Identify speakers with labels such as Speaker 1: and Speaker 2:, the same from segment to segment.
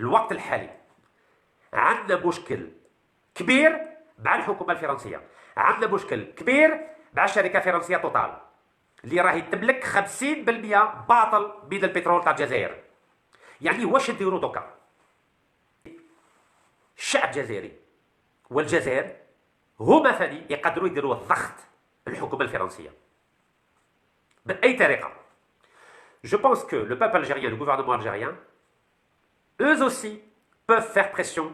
Speaker 1: الوقت الحالي عندنا مشكل كبير مع الحكومه الفرنسيه، عندنا مشكل كبير مع الشركه الفرنسيه توتال اللي راهي تملك 50% باطل من البترول تاع الجزائر. يعني واش نديرو دوكا؟ الشعب الجزائري والجزائر هما ثاني يقدروا يديروا الضغط الحكومه الفرنسيه باي طريقه. Je pense que le peuple algérien, le gouvernement algérien, eux aussi peuvent faire pression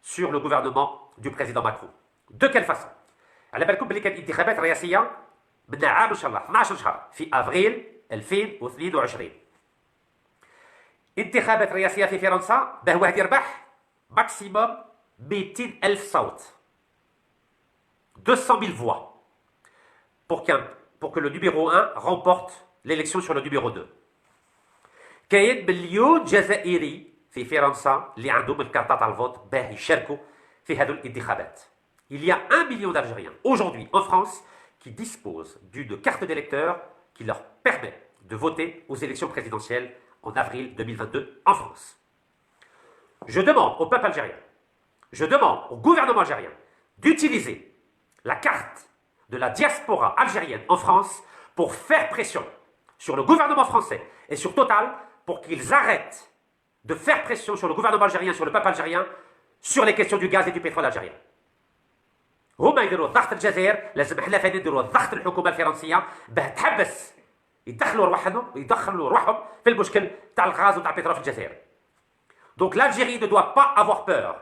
Speaker 1: sur le gouvernement du président Macron. De quelle façon? على بالكم بلي كانت انتخابات رئاسيه من عام ان شاء الله 12 شهر في افريل 2022. انتخابات رئاسيه في فرنسا باه واحد يربح ماكسيموم 200,000 صوت. 200,000 voix pour que le numéro 1 remporte l'élection sur le numéro 2. كاين مليون جزائري في فرنسا اللي عندهم الكارطة تاع الفوت باه يشاركوا في هذو الانتخابات. Il y a 1 million d'Algériens aujourd'hui en France qui disposent d'une carte d'électeur qui leur permet de voter aux élections présidentielles en avril 2022 en France. Je demande au peuple algérien, je demande au gouvernement algérien d'utiliser la carte de la diaspora algérienne en France pour faire pression sur le gouvernement français et sur Total pour qu'ils arrêtent de faire pression sur le gouvernement algérien, sur le peuple algérien, sur les questions du gaz et du pétrole algérien. هما يديروا ضغط الجزائر، لازم حنا ثاني نديروا ضغط الحكومه الفرنسيه باه تحبس يدخلوا روحهم في المشكل تاع الغاز وتاع البترول في الجزائر. Donc l'Algérie ne doit pas avoir peur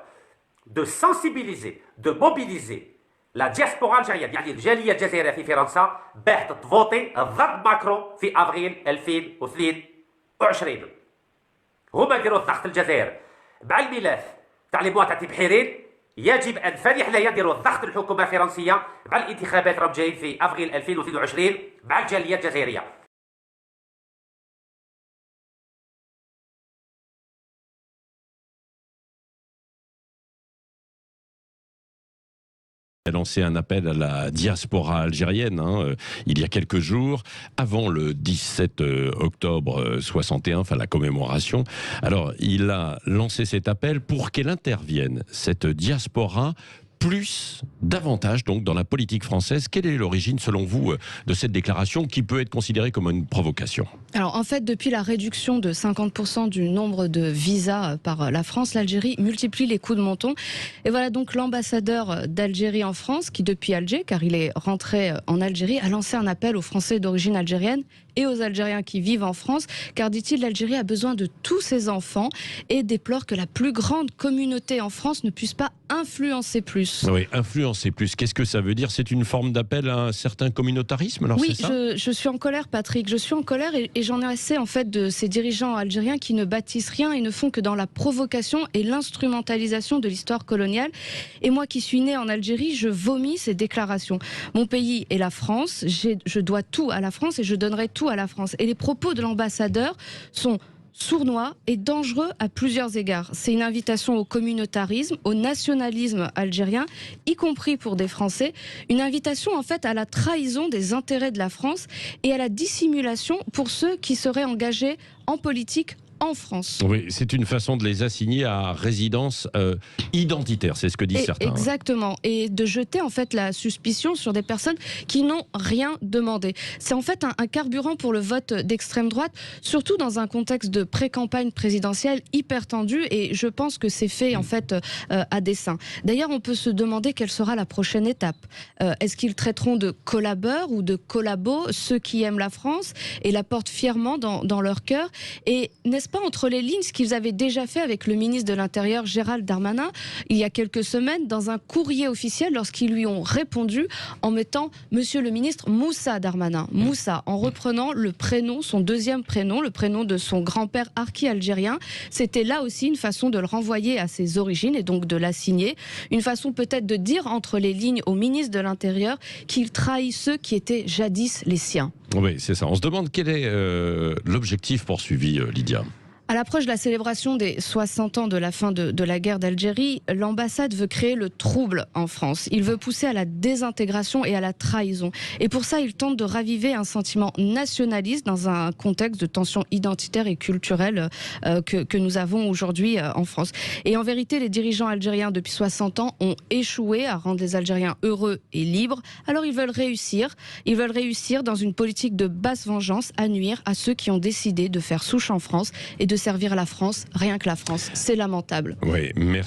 Speaker 1: de sensibiliser, de mobiliser la diaspora algérienne، يعني الجاليه الجزائريه في فرنسا باه تفوتي ضد ماكرون في افريل 2022. هما يديروا الضغط الجزائر مع الملف تاع لي موا تاع تبحيرين. يجب ان ثاني حنايا نديروا الضغط الحكومه الفرنسيه مع الانتخابات راهم جايين في افريل 2022 مع الجاليه الجزائريه.
Speaker 2: A lancé un appel à la diaspora algérienne il y a quelques jours, avant le 17 octobre 61, enfin la commémoration. Alors, il a lancé cet appel pour qu'elle intervienne, cette diaspora, davantage donc dans la politique française. Quelle est l'origine, selon vous, de cette déclaration qui peut être considérée comme une provocation?
Speaker 3: Alors en fait, depuis la réduction de 50% du nombre de visas par la France, l'Algérie multiplie les coups de menton. Et voilà donc l'ambassadeur d'Algérie en France, qui depuis Alger, car il est rentré en Algérie, a lancé un appel aux Français d'origine algérienne et aux Algériens qui vivent en France, car, dit-il, l'Algérie a besoin de tous ses enfants et déplore que la plus grande communauté en France ne puisse pas influencer plus.
Speaker 2: Oui, influencer plus. Qu'est-ce que ça veut dire? C'est une forme d'appel à un certain communautarisme, alors?
Speaker 3: Oui,
Speaker 2: c'est ça?
Speaker 3: je suis en colère, Patrick. Je suis en colère et j'en ai assez, en fait, de ces dirigeants algériens qui ne bâtissent rien et ne font que dans la provocation et l'instrumentalisation de l'histoire coloniale. Et moi qui suis née en Algérie, je vomis ces déclarations. Mon pays est la France, je dois tout à la France et je donnerai tout à la France. Et les propos de l'ambassadeur sont sournois et dangereux à plusieurs égards. C'est une invitation au communautarisme, au nationalisme algérien, y compris pour des Français. Une invitation en fait à la trahison des intérêts de la France et à la dissimulation pour ceux qui seraient engagés en politique en France.
Speaker 2: Oui, c'est une façon de les assigner à résidence identitaire, c'est ce que disent certains.
Speaker 3: Exactement, et de jeter en fait la suspicion sur des personnes qui n'ont rien demandé. C'est en fait un carburant pour le vote d'extrême droite, surtout dans un contexte de pré-campagne présidentielle hyper tendu, et je pense que c'est fait en fait à dessein. D'ailleurs, on peut se demander quelle sera la prochaine étape. Est-ce qu'ils traiteront de collabeurs ou de collabos ceux qui aiment la France et la portent fièrement dans leur cœur? Et n'est-ce pas entre les lignes ce qu'ils avaient déjà fait avec le ministre de l'Intérieur Gérald Darmanin il y a quelques semaines dans un courrier officiel lorsqu'ils lui ont répondu en mettant Monsieur le ministre Moussa Darmanin, Moussa, en reprenant le prénom, son deuxième prénom, le prénom de son grand-père archi-algérien. C'était là aussi une façon de le renvoyer à ses origines et donc de l'assigner. Une façon peut-être de dire entre les lignes au ministre de l'Intérieur qu'il trahit ceux qui étaient jadis les siens.
Speaker 2: Oui, c'est ça. On se demande quel est l'objectif poursuivi, Lydia.
Speaker 3: À l'approche de la célébration des 60 ans de la fin de la guerre d'Algérie, l'ambassade veut créer le trouble en France. Il veut pousser à la désintégration et à la trahison. Et pour ça, il tente de raviver un sentiment nationaliste dans un contexte de tension identitaire et culturelle que nous avons aujourd'hui en France. Et en vérité, les dirigeants algériens depuis 60 ans ont échoué à rendre les Algériens heureux et libres. Alors ils veulent réussir. Ils veulent réussir dans une politique de basse vengeance à nuire à ceux qui ont décidé de faire souche en France et de servir la France, rien que la France. C'est lamentable.
Speaker 2: Oui, merci.